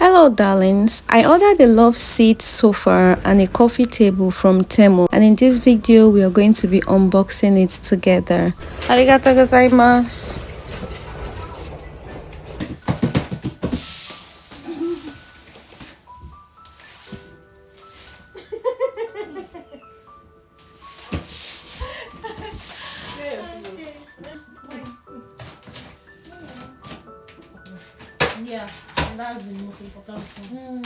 Hello darlings, I ordered a love seat sofa and a coffee table from Temu, and in this video we are going to be unboxing it together. Arigato gozaimasu. Yeah, that's the most important one.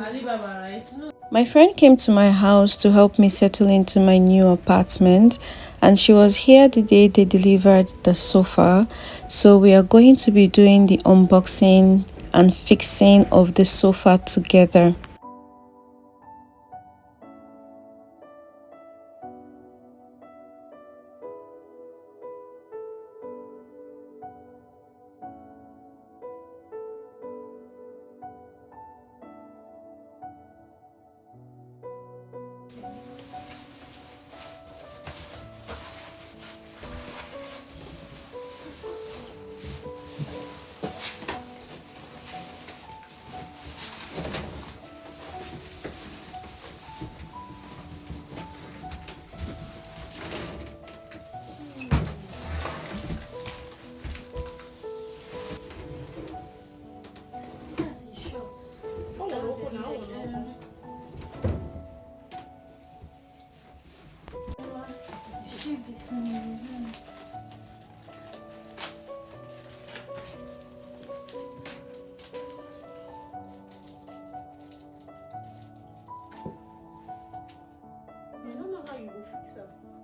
Alibaba, right? My friend came to my house to help me settle into my new apartment, and she was here the day they delivered the sofa. So we are going to be doing the unboxing and fixing of the sofa together.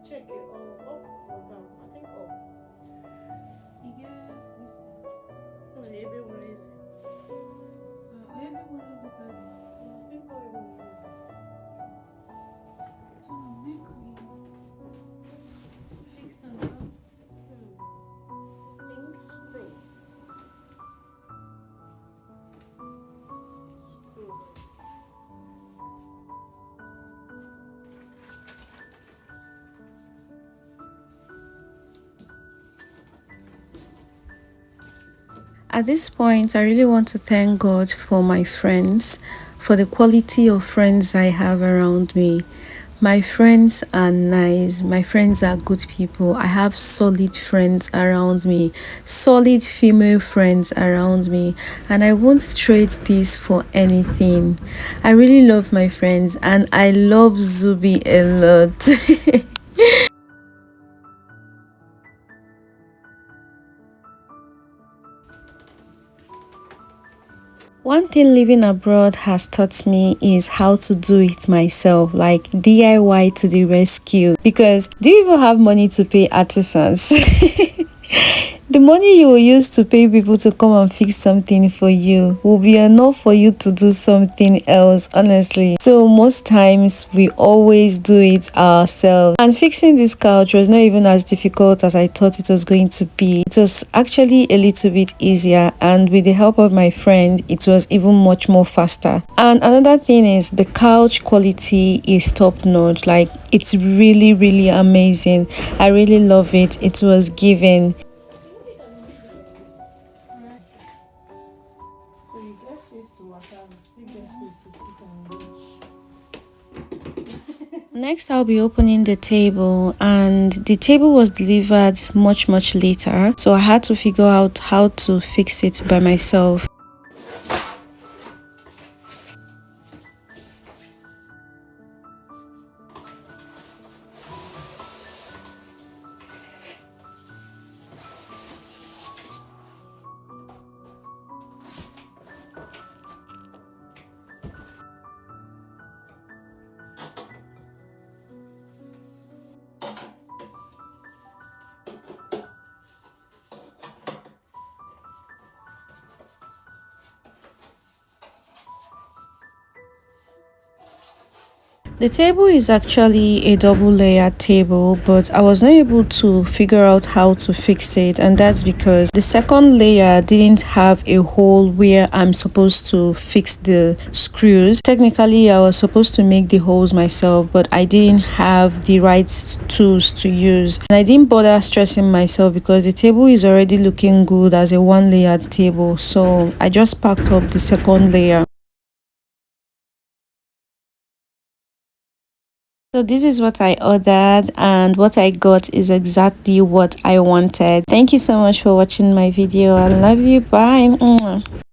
Check it up or down. I think up. No, maybe one is. I think up one is. Think screw. Screw. At this point, I really want to thank God for my friends, for the quality of friends I have around me. My friends are nice. My friends are good people. I have solid friends around me, solid female friends around me, and I won't trade this for anything. I really love my friends, and I love Zubi a lot. One thing living abroad has taught me is how to do it myself, like DIY to the rescue. Because do you even have money to pay artisans? The money you will use to pay people to come and fix something for you will be enough for you to do something else, honestly. So most times we always do it ourselves. And fixing this couch was not even as difficult as I thought it was going to be. It was actually a little bit easier, and with the help of my friend, it was even much more faster. And another thing is the couch quality is top notch. Like, it's really amazing. I really love it. It was given. So you get space to work out, still get space to sit and watch. Next, I'll be opening the table, and the table was delivered much later, so I had to figure out how to fix it by myself. The table is actually a double layered table, but I was not able to figure out how to fix it, and that's because the second layer didn't have a hole where I'm supposed to fix the screws. Technically, I was supposed to make the holes myself, but I didn't have the right tools to use, and I didn't bother stressing myself because the table is already looking good as a one layered table, so I just packed up the second layer. So this is what I ordered, and what I got is exactly what I wanted. Thank you so much for watching my video. I love you. Bye. Mwah.